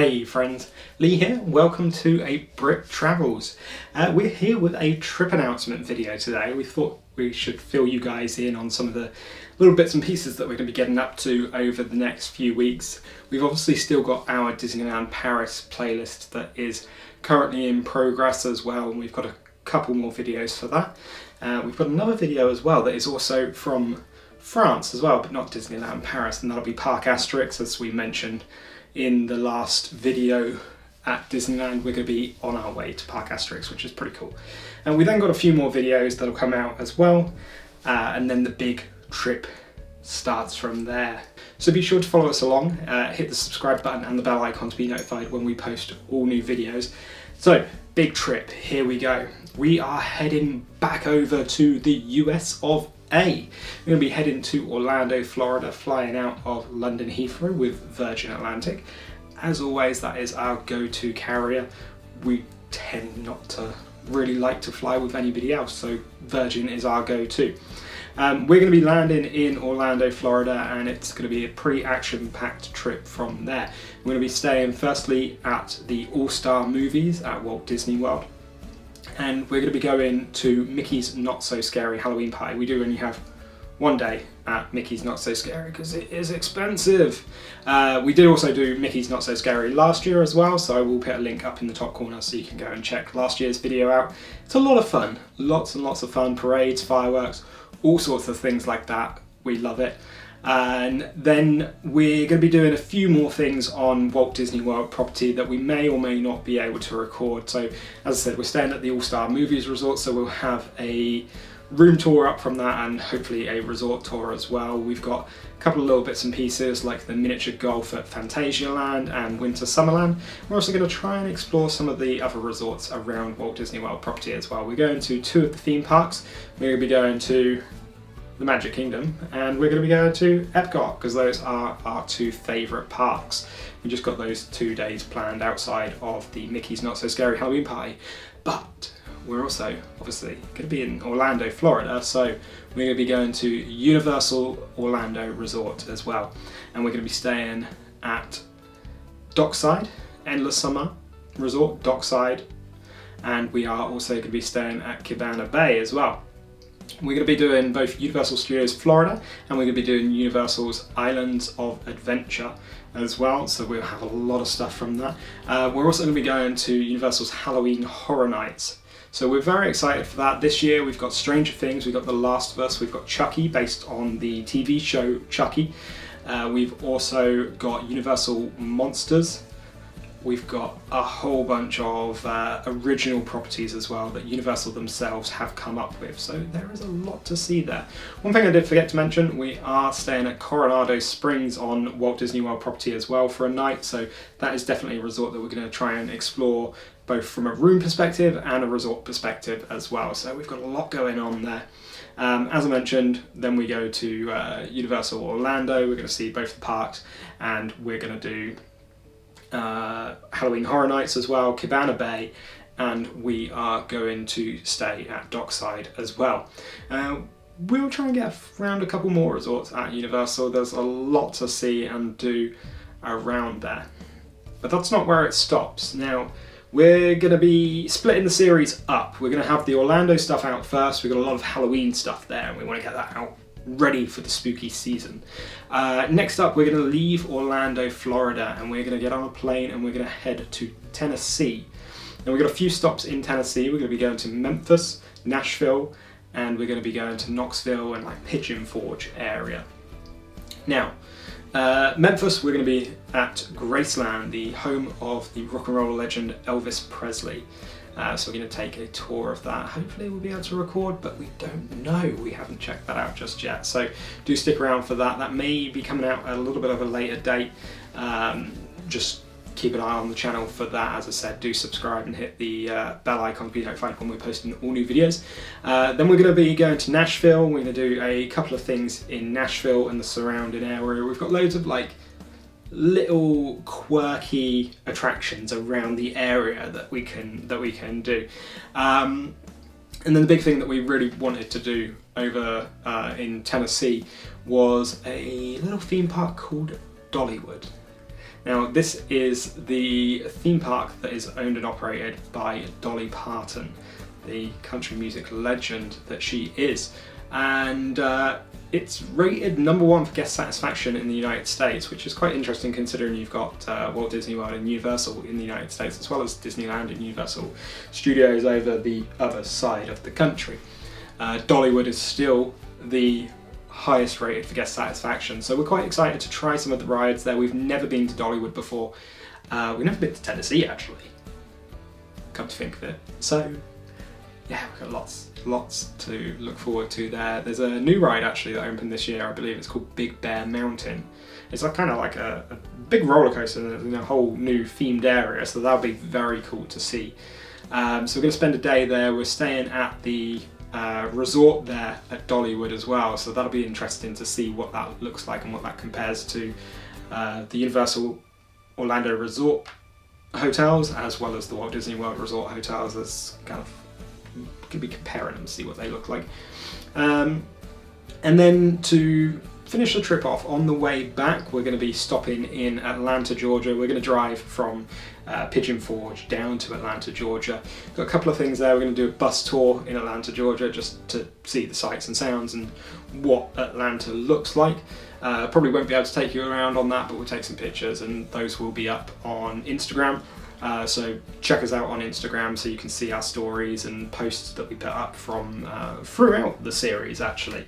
Hey friends, Lee here. Welcome to A Brit Travels. We're here with a trip announcement video today. We thought we should fill you guys in on some of the little bits and pieces that we're going to be getting up to over the next few weeks. We've obviously still got our Disneyland Paris playlist that is currently in progress as well, and we've got a couple more videos for that. We've got another video as well that is also from France as well, but not Disneyland Paris, and that'll be Parc Asterix, as we mentioned in the last video at Disneyland. We're going to be on our way to Parc Asterix, which is pretty cool. And we then got a few more videos that'll come out as well, and then the big trip starts from there. So be sure to follow us along, hit the subscribe button and the bell icon to be notified when we post all new videos. So, big trip, here we go. We are heading back over to the US of A. We're going to be heading to Orlando, Florida, flying out of London Heathrow with Virgin Atlantic. As always, that is our go-to carrier. We tend not to really like to fly with anybody else, so Virgin is our go-to. We're going to be landing in Orlando, Florida, and it's going to be a pretty action-packed trip from there. We're going to be staying firstly at the All-Star Movies at Walt Disney World. And we're going to be going to Mickey's Not So Scary Halloween Party. We do only have one day at Mickey's Not So Scary because it is expensive. We did also do Mickey's Not So Scary last year as well, so I will put a link up in the top corner so you can go and check last year's video out. It's a lot of fun, lots and lots of fun, parades, fireworks, all sorts of things like that. We love it. And then we're going to be doing a few more things on Walt Disney World property that we may or may not be able to record. So as I said, we're staying at the All-Star Movies Resort, so we'll have a room tour up from that and hopefully a resort tour as well. We've got a couple of little bits and pieces like the miniature golf at Fantasialand and Winter Summerland. We're also going to try and explore some of the other resorts around Walt Disney World property as well. We're going to two of the theme parks. We're going to be going to the Magic Kingdom, and we're going to be going to EPCOT because those are our two favourite parks. We just got those 2 days planned outside of the Mickey's Not So Scary Halloween Party, but we're also obviously going to be in Orlando, Florida, so we're going to be going to Universal Orlando Resort as well, and we're going to be staying at Dockside, Endless Summer Resort, Dockside, and we are also going to be staying at Cabana Bay as well. We're going to be doing both Universal Studios Florida and we're going to be doing Universal's Islands of Adventure as well, so we'll have a lot of stuff from that. We're also going to be going to Universal's Halloween Horror Nights, so we're very excited for that. This year we've got Stranger Things, we've got The Last of Us, we've got Chucky based on the TV show Chucky. We've also got Universal Monsters. We've got a whole bunch of original properties as well that Universal themselves have come up with, so there is a lot to see there. One thing I did forget to mention, we are staying at Coronado Springs on Walt Disney World property as well for a night, so that is definitely a resort that we're going to try and explore both from a room perspective and a resort perspective as well, so we've got a lot going on there. As I mentioned, then we go to Universal Orlando. We're going to see both the parks, and we're going to do Halloween Horror Nights as well, Cabana Bay, and we are going to stay at Dockside as well. We'll try and get around a couple more resorts at Universal. There's a lot to see and do around there. But that's not where it stops. Now, we're going to be splitting the series up. We're going to have the Orlando stuff out first. We've got a lot of Halloween stuff there and we want to get that out ready for the spooky season. Next up, we're going to leave Orlando, Florida, and we're going to get on a plane and we're going to head to Tennessee. And we've got a few stops in Tennessee. We're going to be going to Memphis, Nashville, and we're going to be going to Knoxville and like Pigeon Forge area. Now, Memphis, we're going to be at Graceland, the home of the rock and roll legend Elvis Presley. So we're going to take a tour of that. Hopefully we'll be able to record, but we don't know. We haven't checked that out just yet. So do stick around for that. That may be coming out at a little bit of a later date. Just keep an eye on the channel for that. As I said, do subscribe and hit the bell icon to be notified when we're posting all new videos. Then we're going to be going to Nashville. We're going to do a couple of things in Nashville and the surrounding area. We've got loads of like little quirky attractions around the area that we can do, and then the big thing that we really wanted to do over in Tennessee was a little theme park called Dollywood. Now this is the theme park that is owned and operated by Dolly Parton, the country music legend that she is, and it's rated #1 for guest satisfaction in the United States, which is quite interesting considering you've got Walt Disney World and Universal in the United States, as well as Disneyland and Universal Studios over the other side of the country. Dollywood is still the highest rated for guest satisfaction, so we're quite excited to try some of the rides there. We've never been to Dollywood before. We've never been to Tennessee actually, come to think of it. So yeah, we've got lots to look forward to there. There's a new ride actually that opened this year, I believe it's called Big Bear Mountain. It's like kind of like a big roller coaster in a whole new themed area, so that'll be very cool to see. So we're going to spend a day there. We're staying at the resort there at Dollywood as well, so that'll be interesting to see what that looks like and what that compares to the Universal Orlando Resort hotels as well as the Walt Disney World Resort hotels. As kind of could be comparing them to see what they look like. And then to finish the trip off, on the way back we're going to be stopping in Atlanta, Georgia. We're going to drive from Pigeon Forge down to Atlanta, Georgia. Got a couple of things there. We're going to do a bus tour in Atlanta, Georgia, just to see the sights and sounds and what Atlanta looks like. Probably won't be able to take you around on that, but we'll take some pictures and those will be up on Instagram. So check us out on Instagram so you can see our stories and posts that we put up from throughout the series actually.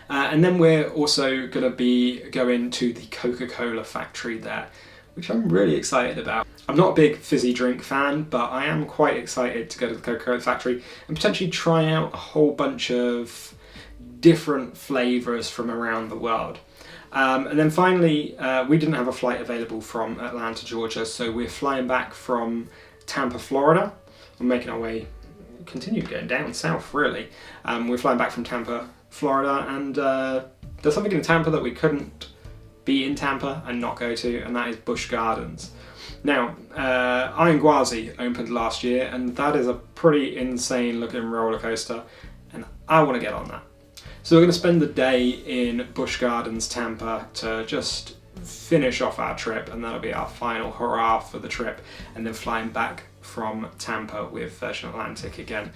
And then we're also going to be going to the Coca Cola factory there, which I'm really excited about. I'm not a big fizzy drink fan, but I am quite excited to go to the Coca Cola factory and potentially try out a whole bunch of different flavours from around the world. And then finally, we didn't have a flight available from Atlanta, Georgia, so we're flying back from Tampa, Florida. We're making our way, continue going down south really. We're flying back from Tampa, Florida, and there's something in Tampa that we couldn't be in Tampa and not go to, and that is Busch Gardens. Now, Iron Gwazi opened last year, and that is a pretty insane looking roller coaster, and I want to get on that. So we're going to spend the day in Busch Gardens, Tampa to just finish off our trip, and that'll be our final hurrah for the trip, and then flying back from Tampa with Virgin Atlantic again.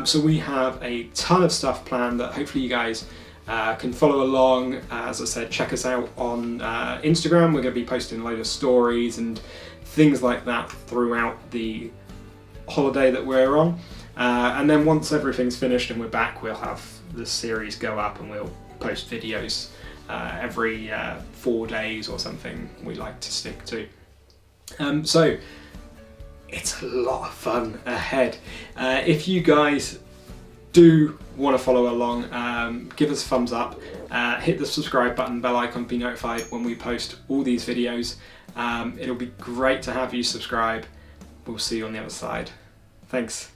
So we have a ton of stuff planned that hopefully you guys can follow along. As I said, check us out on Instagram. We're going to be posting a load of stories and things like that throughout the holiday that we're on. And then once everything's finished and we're back, we'll have the series go up and we'll post videos every 4 days or something we like to stick to. So it's a lot of fun ahead. If you guys do want to follow along, give us a thumbs up, hit the subscribe button, bell icon to be notified when we post all these videos. It'll be great to have you subscribe. We'll see you on the other side. Thanks.